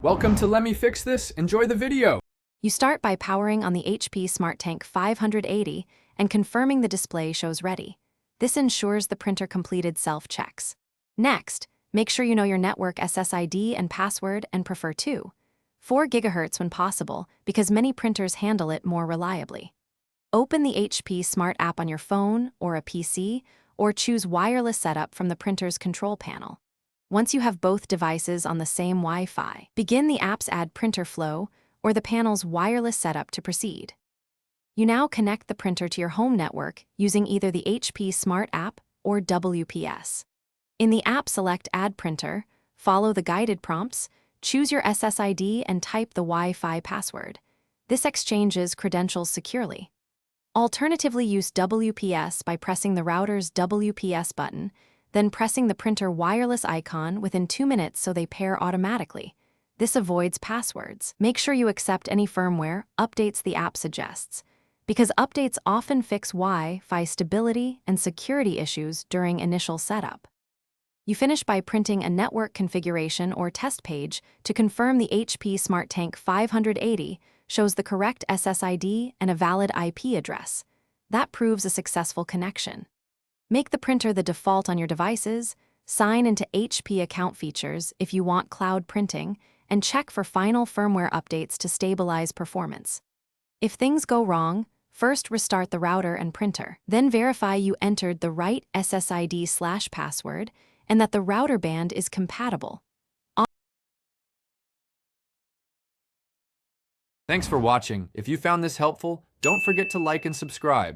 Welcome to Let Me Fix This. Enjoy the video. You start by powering on the HP SmartTank 580 and confirming the display shows ready. This ensures the printer completed self-checks. Next, make sure you know your network SSID and password and prefer 4 GHz when possible because many printers handle it more reliably. Open the HP Smart app on your phone or a PC, or choose wireless setup from the printer's control panel. Once you have both devices on the same Wi-Fi, begin the app's Add Printer Flow or the panel's wireless setup to proceed. You now connect the printer to your home network using either the HP Smart app or WPS. In the app, select Add Printer, follow the guided prompts, choose your SSID and type the Wi-Fi password. This exchanges credentials securely. Alternatively, use WPS by pressing the router's WPS button, then pressing the printer wireless icon within 2 minutes so they pair automatically. This avoids passwords. Make sure you accept any firmware updates the app suggests, because updates often fix Wi-Fi stability and security issues during initial setup. You finish by printing a network configuration or test page to confirm the HP SmartTank 580 shows the correct SSID and a valid IP address. That proves a successful connection. Make the printer the default on your devices, sign into HP account features if you want cloud printing, and check for final firmware updates to stabilize performance. If things go wrong, first restart the router and printer, then verify you entered the right SSID/password and that the router band is compatible. Thanks for watching. If you found this helpful, don't forget to like and subscribe.